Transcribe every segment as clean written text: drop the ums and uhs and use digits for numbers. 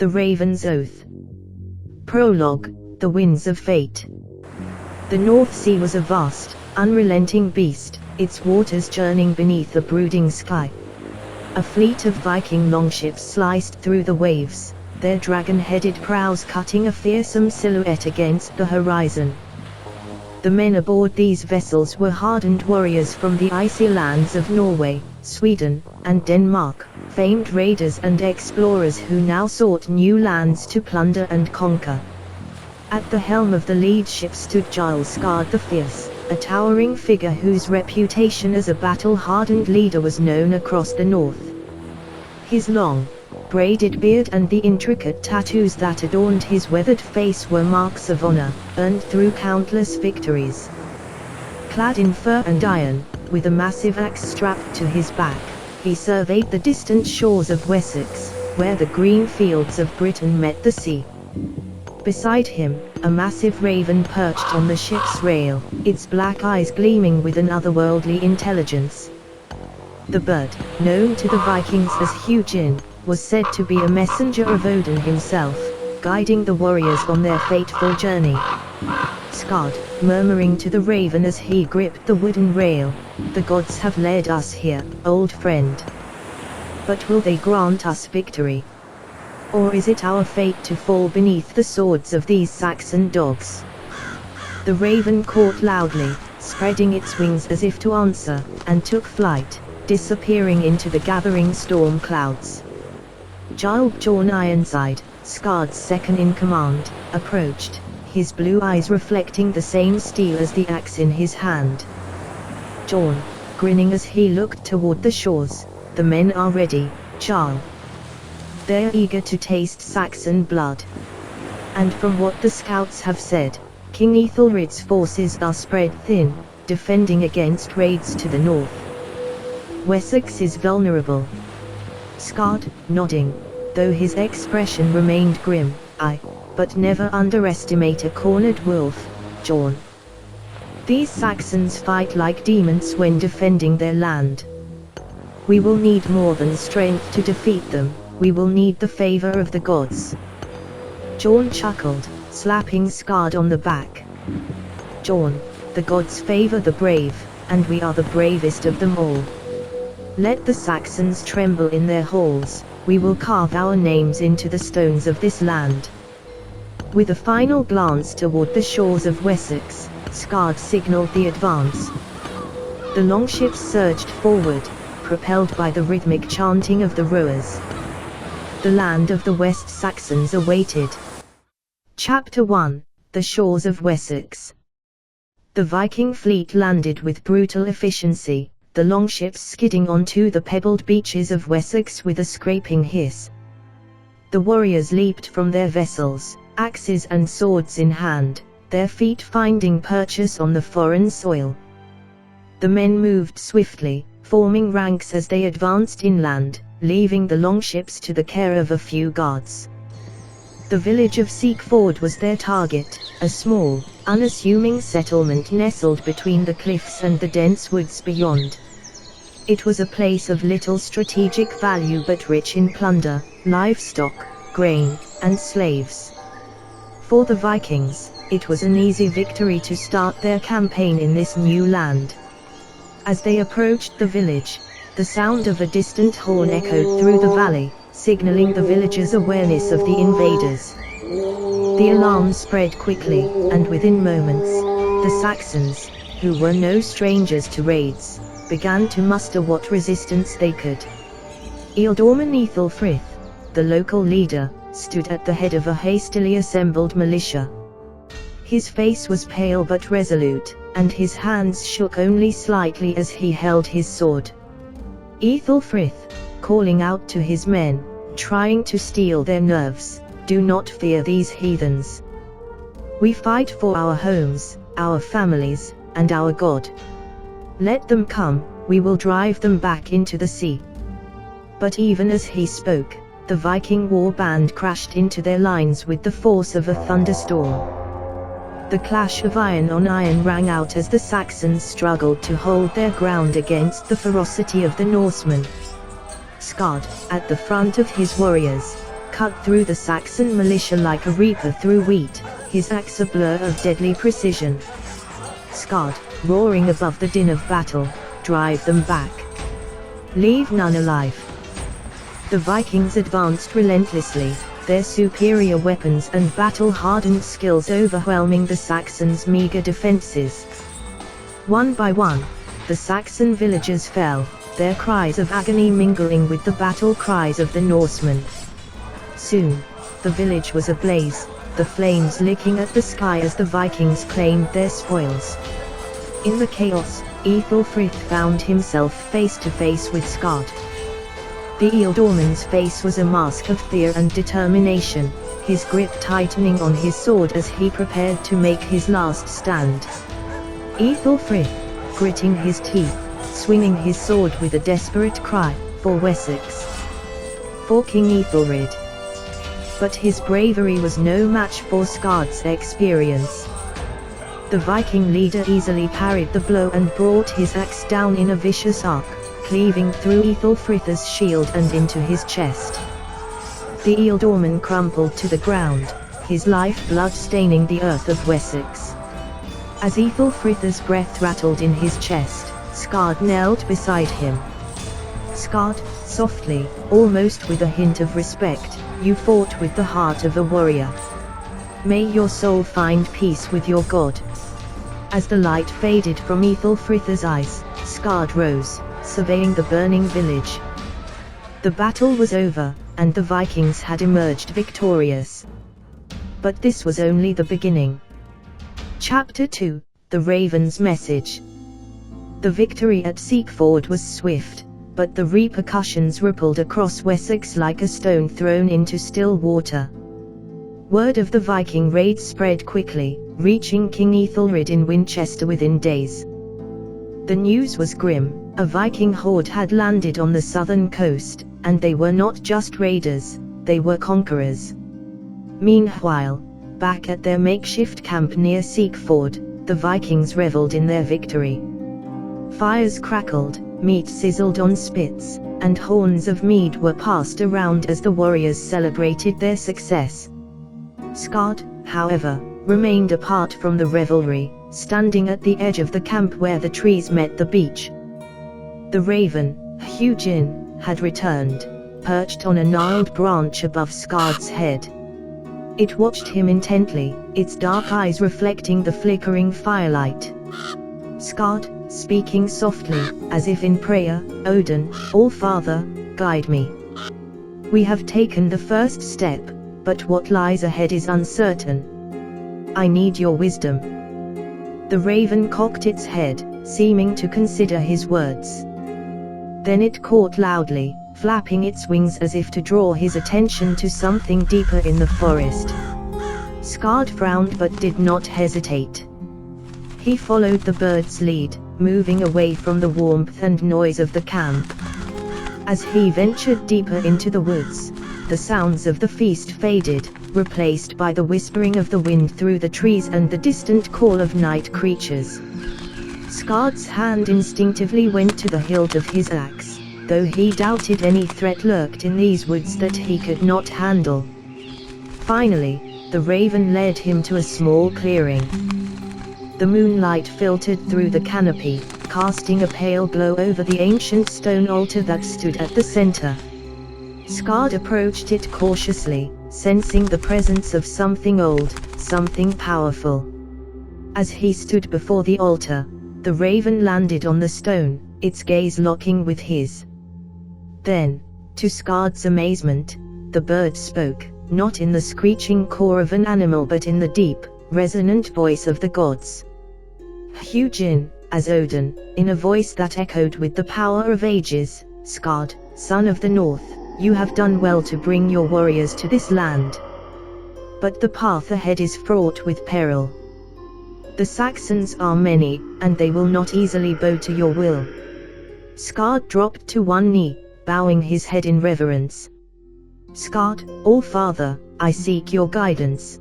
The Raven's Oath. Prologue. The Winds of Fate. The North Sea was a vast, unrelenting beast, its waters churning beneath a brooding sky. A fleet of Viking longships sliced through the waves, their dragon-headed prows cutting a fearsome silhouette against the horizon. The men aboard these vessels were hardened warriors from the icy lands of Norway, Sweden, and Denmark, famed raiders and explorers who now sought new lands to plunder and conquer. At the helm of the lead ship stood Jarl Skarde the Fierce, a towering figure whose reputation as a battle-hardened leader was known across the north. His long, braided beard and the intricate tattoos that adorned his weathered face were marks of honor, earned through countless victories. Clad in fur and iron, with a massive axe strapped to his back, he surveyed the distant shores of Wessex, where the green fields of Britain met the sea. Beside him, a massive raven perched on the ship's rail, its black eyes gleaming with an otherworldly intelligence. The bird, known to the Vikings as Hugin, was said to be a messenger of Odin himself, guiding the warriors on their fateful journey. Skarde, murmuring to the raven as he gripped the wooden rail, "The gods have led us here, old friend. But will they grant us victory? Or is it our fate to fall beneath the swords of these Saxon dogs?" The raven caught loudly, spreading its wings as if to answer, and took flight, disappearing into the gathering storm clouds. Jarl Bjorn Ironside, Skarde's second-in-command, approached, his blue eyes reflecting the same steel as the axe in his hand. Bjorn, grinning as he looked toward the shores, "The men are ready, Jarl. They're eager to taste Saxon blood. And from what the scouts have said, King Æthelred's forces are spread thin, defending against raids to the north. Wessex is vulnerable." Skarde, nodding, though his expression remained grim. But never underestimate a cornered wolf, Bjorn. These Saxons fight like demons when defending their land. We will need more than strength to defeat them, we will need the favor of the gods." Bjorn chuckled, slapping Skarde on the back. "Bjorn, the gods favor the brave, and we are the bravest of them all. Let the Saxons tremble in their halls, we will carve our names into the stones of this land." With a final glance toward the shores of Wessex, Skarde signaled the advance. The longships surged forward, propelled by the rhythmic chanting of the rowers. The land of the West Saxons awaited. Chapter 1: The Shores of Wessex. The Viking fleet landed with brutal efficiency, the longships skidding onto the pebbled beaches of Wessex with a scraping hiss. The warriors leaped from their vessels, axes and swords in hand, their feet finding purchase on the foreign soil. The men moved swiftly, forming ranks as they advanced inland, leaving the longships to the care of a few guards. The village of Seekford was their target, a small, unassuming settlement nestled between the cliffs and the dense woods beyond. It was a place of little strategic value but rich in plunder, livestock, grain, and slaves. For the Vikings, it was an easy victory to start their campaign in this new land. As they approached the village, the sound of a distant horn echoed through the valley, signaling the villagers' awareness of the invaders. The alarm spread quickly, and within moments, the Saxons, who were no strangers to raids, began to muster what resistance they could. Ealdorman Æthelfrith, the local leader, stood at the head of a hastily assembled militia. His face was pale but resolute, and his hands shook only slightly as he held his sword. Æthelfrith, calling out to his men, trying to steel their nerves, "Do not fear these heathens. We fight for our homes, our families, and our God. Let them come, we will drive them back into the sea." But even as he spoke, the Viking war band crashed into their lines with the force of a thunderstorm. The clash of iron on iron rang out as the Saxons struggled to hold their ground against the ferocity of the Norsemen. Skarde, at the front of his warriors, cut through the Saxon militia like a reaper through wheat, his axe a blur of deadly precision. Skarde, roaring above the din of battle, drive them back. Leave none alive. The Vikings advanced relentlessly, their superior weapons and battle-hardened skills overwhelming the Saxons' meager defenses. One by one, the Saxon villagers fell, their cries of agony mingling with the battle cries of the Norsemen. Soon, the village was ablaze, the flames licking at the sky as the Vikings claimed their spoils. In the chaos, Æthelred found himself face to face with Skarde. The Ealdorman's face was a mask of fear and determination, his grip tightening on his sword as he prepared to make his last stand. Æthelred, gritting his teeth, swinging his sword with a desperate cry, for Wessex. For King Æthelred. But his bravery was no match for Skarde's experience. The Viking leader easily parried the blow and brought his axe down in a vicious arc, cleaving through Æthelred's shield and into his chest. The Ealdorman crumpled to the ground, his lifeblood staining the earth of Wessex. As Æthelred's breath rattled in his chest, Skarde knelt beside him. Skarde, softly, almost with a hint of respect, you fought with the heart of a warrior. May your soul find peace with your God. As the light faded from Æthelred's eyes, Skarde rose, surveying the burning village. The battle was over, and the Vikings had emerged victorious. But this was only the beginning. Chapter 2, The Raven's Message. The victory at Seekford was swift, but the repercussions rippled across Wessex like a stone thrown into still water. Word of the Viking raid spread quickly, reaching King Æthelred in Winchester within days. The news was grim. A Viking horde had landed on the southern coast, and they were not just raiders, they were conquerors. Meanwhile, back at their makeshift camp near Seekford, the Vikings reveled in their victory. Fires crackled, meat sizzled on spits, and horns of mead were passed around as the warriors celebrated their success. Skarde, however, remained apart from the revelry, standing at the edge of the camp where the trees met the beach. The raven, Hugin, had returned, perched on a gnarled branch above Skarde's head. It watched him intently, its dark eyes reflecting the flickering firelight. Skarde, speaking softly, as if in prayer, Odin, All-Father, guide me. We have taken the first step, but what lies ahead is uncertain. I need your wisdom. The raven cocked its head, seeming to consider his words. Then it cawed loudly, flapping its wings as if to draw his attention to something deeper in the forest. Skarde frowned but did not hesitate. He followed the bird's lead, moving away from the warmth and noise of the camp. As he ventured deeper into the woods, the sounds of the feast faded, replaced by the whispering of the wind through the trees and the distant call of night creatures. Skarde's hand instinctively went to the hilt of his axe, though he doubted any threat lurked in these woods that he could not handle. Finally, the raven led him to a small clearing. The moonlight filtered through the canopy, casting a pale glow over the ancient stone altar that stood at the center. Skarde approached it cautiously, sensing the presence of something old, something powerful. As he stood before the altar, the raven landed on the stone, its gaze locking with his. Then, to Skarde's amazement, the bird spoke, not in the screeching caw of an animal but in the deep, resonant voice of the gods. Hugin, as Odin, in a voice that echoed with the power of ages, Skarde, son of the north, you have done well to bring your warriors to this land. But the path ahead is fraught with peril. The Saxons are many, and they will not easily bow to your will. Skarde dropped to one knee, bowing his head in reverence. Skarde, All-Father, I seek your guidance.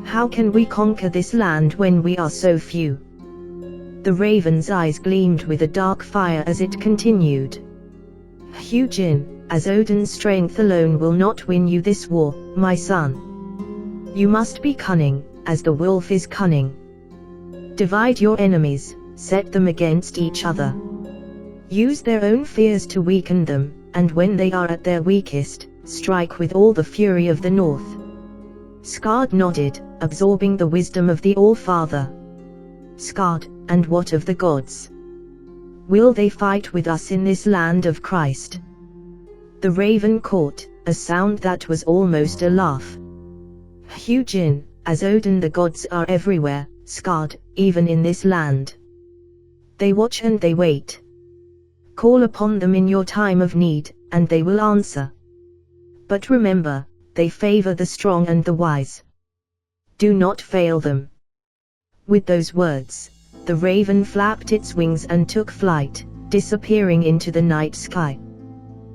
How can we conquer this land when we are so few? The raven's eyes gleamed with a dark fire as it continued. Hugin, as Odin's strength alone will not win you this war, my son. You must be cunning, as the wolf is cunning. Divide your enemies, set them against each other. Use their own fears to weaken them, and when they are at their weakest, strike with all the fury of the north. Skarde nodded, absorbing the wisdom of the All-Father. Skarde, and what of the gods? Will they fight with us in this land of Christ? The raven caught a sound that was almost a laugh. Hugin, as Odin, the gods are everywhere, Skarde, even in this land. They watch and they wait. Call upon them in your time of need, and they will answer. But remember, they favor the strong and the wise. Do not fail them. With those words, the raven flapped its wings and took flight, disappearing into the night sky.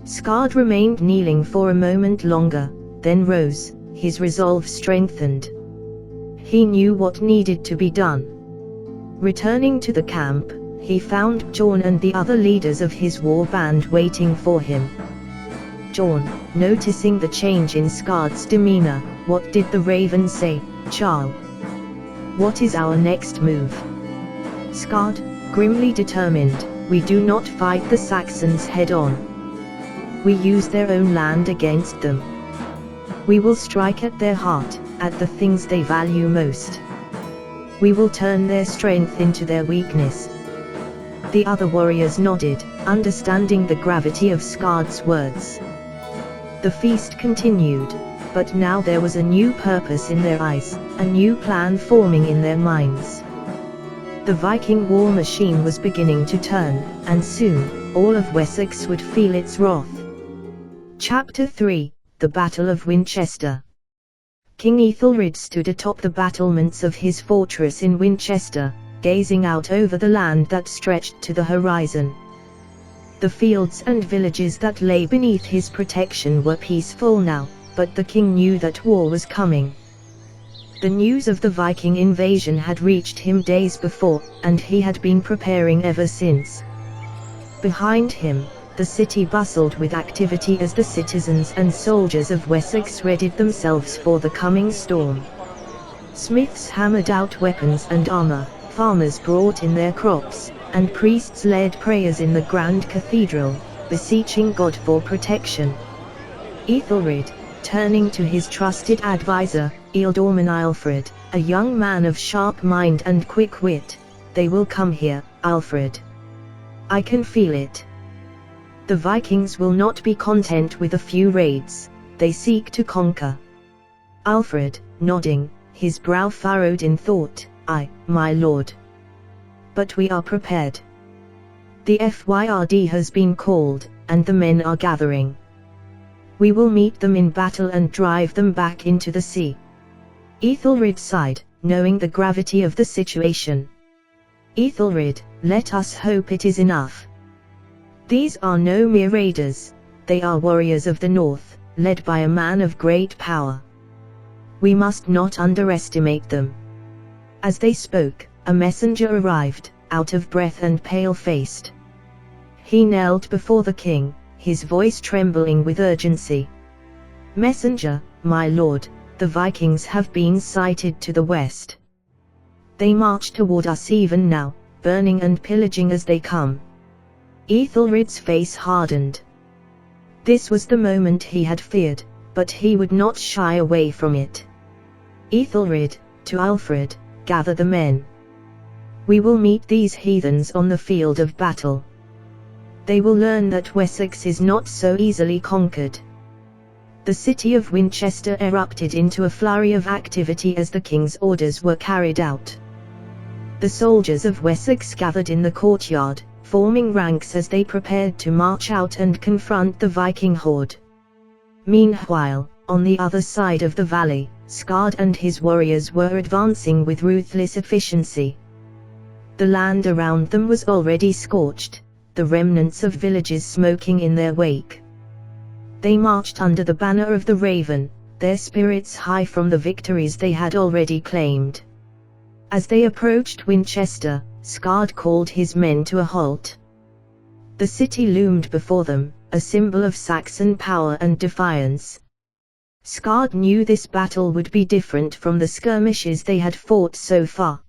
Skarde remained kneeling for a moment longer, then rose, his resolve strengthened. He knew what needed to be done. Returning to the camp, he found Bjorn and the other leaders of his war band waiting for him. Bjorn, noticing the change in Skarde's demeanor, "What did the raven say, Jarl? What is our next move?" Skarde, grimly determined, "We do not fight the Saxons head-on. We use their own land against them. We will strike at their heart, at the things they value most. We will turn their strength into their weakness." The other warriors nodded, understanding the gravity of Skarde's words. The feast continued, but now there was a new purpose in their eyes, a new plan forming in their minds. The Viking war machine was beginning to turn, and soon, all of Wessex would feel its wrath. Chapter 3, The Battle of Winchester. King Æthelred stood atop the battlements of his fortress in Winchester, gazing out over the land that stretched to the horizon. The fields and villages that lay beneath his protection were peaceful now, but the king knew that war was coming. The news of the Viking invasion had reached him days before, and he had been preparing ever since. Behind him, the city bustled with activity as the citizens and soldiers of Wessex readied themselves for the coming storm. Smiths hammered out weapons and armor, farmers brought in their crops, and priests led prayers in the grand cathedral, beseeching God for protection. Æthelred, turning to his trusted advisor, Ealdorman Alfred, a young man of sharp mind and quick wit, "They will come here, Alfred. I can feel it. The Vikings will not be content with a few raids, they seek to conquer." Alfred, nodding, his brow furrowed in thought, "Aye, my lord. But we are prepared. The fjord has been called, and the men are gathering. We will meet them in battle and drive them back into the sea." Æthelred sighed, knowing the gravity of the situation. "Æthelred, let us hope it is enough. These are no mere raiders, they are warriors of the north, led by a man of great power. We must not underestimate them." As they spoke, a messenger arrived, out of breath and pale-faced. He knelt before the king, his voice trembling with urgency. "Messenger, my lord, the Vikings have been sighted to the west. They march toward us even now, burning and pillaging as they come." Æthelred's face hardened. This was the moment he had feared, but he would not shy away from it. "Æthelred, to Alfred, gather the men. We will meet these heathens on the field of battle. They will learn that Wessex is not so easily conquered." The city of Winchester erupted into a flurry of activity as the king's orders were carried out. The soldiers of Wessex gathered in the courtyard, forming ranks as they prepared to march out and confront the Viking horde. Meanwhile, on the other side of the valley, Skarde and his warriors were advancing with ruthless efficiency. The land around them was already scorched, the remnants of villages smoking in their wake. They marched under the banner of the Raven, their spirits high from the victories they had already claimed. As they approached Winchester, Skarde called his men to a halt. The city loomed before them, a symbol of Saxon power and defiance. Skarde knew this battle would be different from the skirmishes they had fought so far.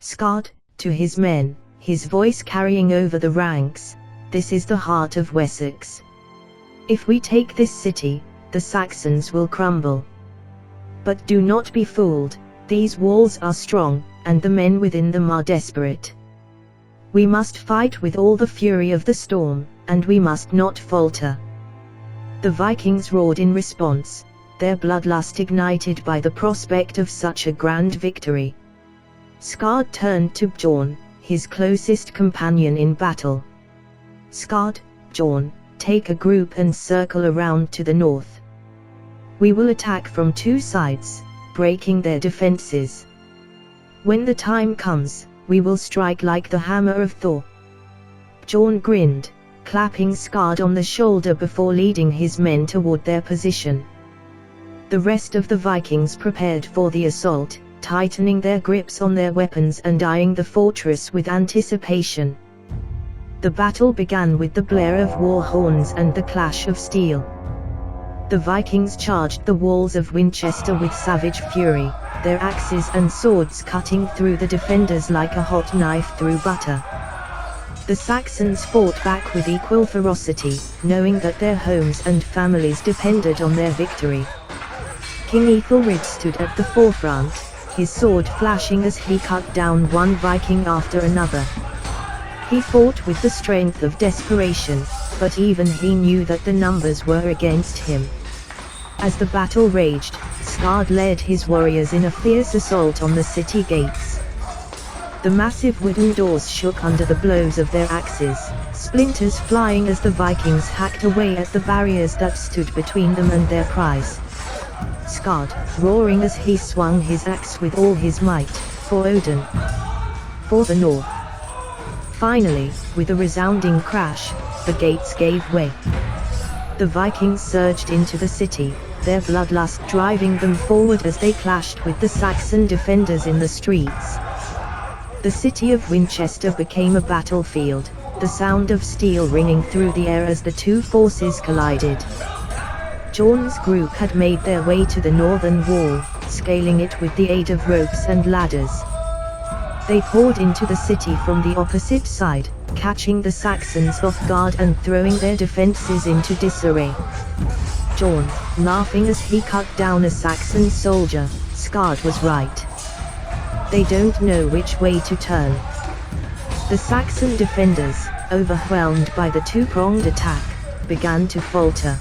Skarde, to his men, his voice carrying over the ranks, "This is the heart of Wessex. If we take this city, the Saxons will crumble. But do not be fooled, these walls are strong, and the men within them are desperate. We must fight with all the fury of the storm, and we must not falter." The Vikings roared in response, their bloodlust ignited by the prospect of such a grand victory. Skarde turned to Bjorn, his closest companion in battle. "Skarde, Bjorn, take a group and circle around to the north. We will attack from two sides, breaking their defenses. When the time comes, we will strike like the hammer of Thor." Bjorn grinned, clapping Skarde on the shoulder before leading his men toward their position. The rest of the Vikings prepared for the assault, tightening their grips on their weapons and eyeing the fortress with anticipation. The battle began with the blare of war horns and the clash of steel. The Vikings charged the walls of Winchester with savage fury, their axes and swords cutting through the defenders like a hot knife through butter. The Saxons fought back with equal ferocity, knowing that their homes and families depended on their victory. King Æthelred stood at the forefront, his sword flashing as he cut down one Viking after another. He fought with the strength of desperation, but even he knew that the numbers were against him. As the battle raged, Skarde led his warriors in a fierce assault on the city gates. The massive wooden doors shook under the blows of their axes, splinters flying as the Vikings hacked away at the barriers that stood between them and their prize. Skarde, roaring as he swung his axe with all his might, "For Odin! For the North!" Finally, with a resounding crash, the gates gave way. The Vikings surged into the city, their bloodlust driving them forward as they clashed with the Saxon defenders in the streets. The city of Winchester became a battlefield, the sound of steel ringing through the air as the two forces collided. Bjorn's group had made their way to the northern wall, scaling it with the aid of ropes and ladders. They poured into the city from the opposite side, catching the Saxons off guard and throwing their defenses into disarray. Bjorn, laughing as he cut down a Saxon soldier, Skarde was right. They don't know which way to turn. The Saxon defenders, overwhelmed by the two-pronged attack, began to falter.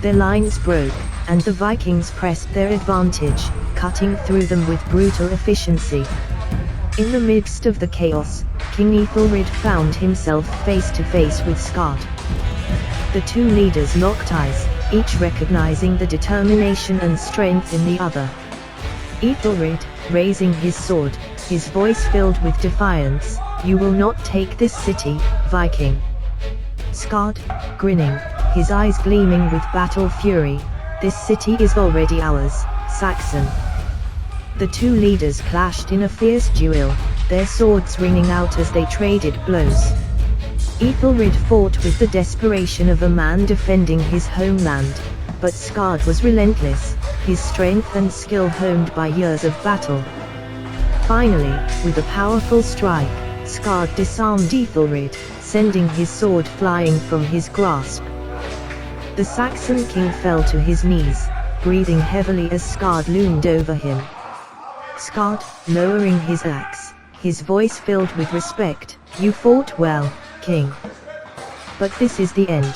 Their lines broke, and the Vikings pressed their advantage, cutting through them with brutal efficiency. In the midst of the chaos, King Æthelred found himself face to face with Skarde. The two leaders locked eyes, each recognizing the determination and strength in the other. Æthelred, raising his sword, his voice filled with defiance, "You will not take this city, Viking." Skarde, grinning, his eyes gleaming with battle fury, "This city is already ours, Saxon." The two leaders clashed in a fierce duel, their swords ringing out as they traded blows. Æthelred fought with the desperation of a man defending his homeland, but Skarde was relentless, his strength and skill honed by years of battle. Finally, with a powerful strike, Skarde disarmed Æthelred, sending his sword flying from his grasp. The Saxon king fell to his knees, breathing heavily as Skarde loomed over him. Skarde, lowering his axe, his voice filled with respect, "You fought well, king. But this is the end."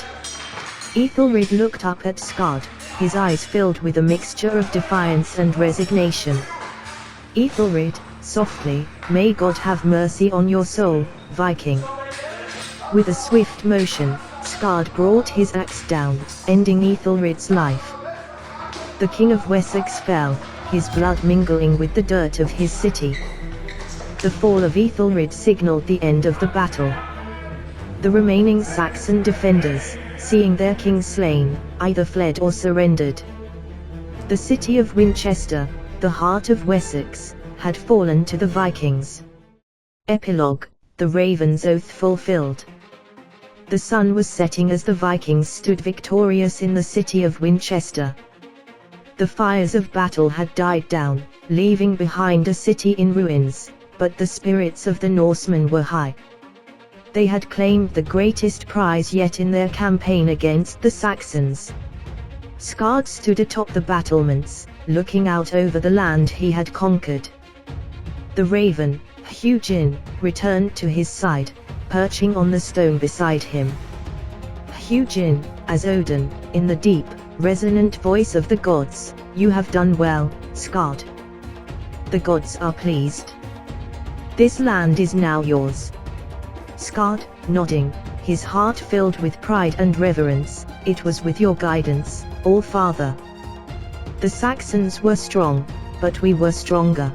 Æthelred looked up at Skarde, his eyes filled with a mixture of defiance and resignation. "Æthelred," softly, "may God have mercy on your soul, Viking." With a swift motion, Skarde brought his axe down, ending Æthelred's life. The king of Wessex fell, his blood mingling with the dirt of his city. The fall of Æthelred signaled the end of the battle. The remaining Saxon defenders, seeing their king slain, either fled or surrendered. The city of Winchester, the heart of Wessex, had fallen to the Vikings. Epilogue: The Raven's Oath Fulfilled. The sun was setting as the Vikings stood victorious in the city of Winchester. The fires of battle had died down, leaving behind a city in ruins, but the spirits of the Norsemen were high. They had claimed the greatest prize yet in their campaign against the Saxons. Skarde stood atop the battlements, looking out over the land he had conquered. The raven, Hugin, returned to his side, perching on the stone beside him. Hugin, as Odin, in the deep, resonant voice of the gods, "You have done well, Skarde. The gods are pleased. This land is now yours." Skarde, nodding, his heart filled with pride and reverence, "It was with your guidance, All-Father. The Saxons were strong, but we were stronger."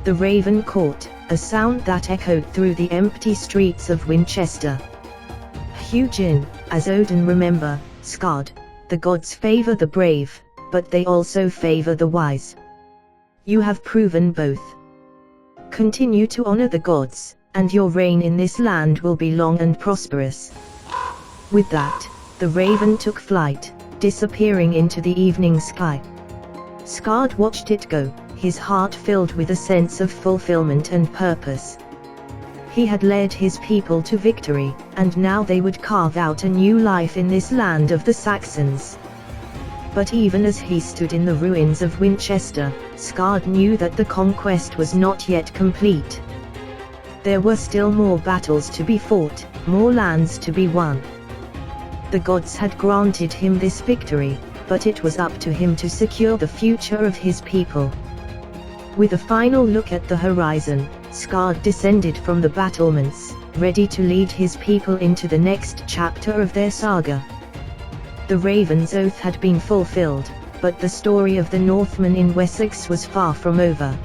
The raven caught a sound that echoed through the empty streets of Winchester. Hugin, as Odin, remember, Skarde, the gods favor the brave, but they also favor the wise. You have proven both. Continue to honor the gods, and your reign in this land will be long and prosperous. With that, the raven took flight, disappearing into the evening sky. Skarde watched it go, his heart filled with a sense of fulfillment and purpose. He had led his people to victory, and now they would carve out a new life in this land of the Saxons. But even as he stood in the ruins of Winchester, Skarde knew that the conquest was not yet complete. There were still more battles to be fought, more lands to be won. The gods had granted him this victory, but it was up to him to secure the future of his people. With a final look at the horizon, Skarde descended from the battlements, ready to lead his people into the next chapter of their saga. The Raven's oath had been fulfilled, but the story of the Northmen in Wessex was far from over.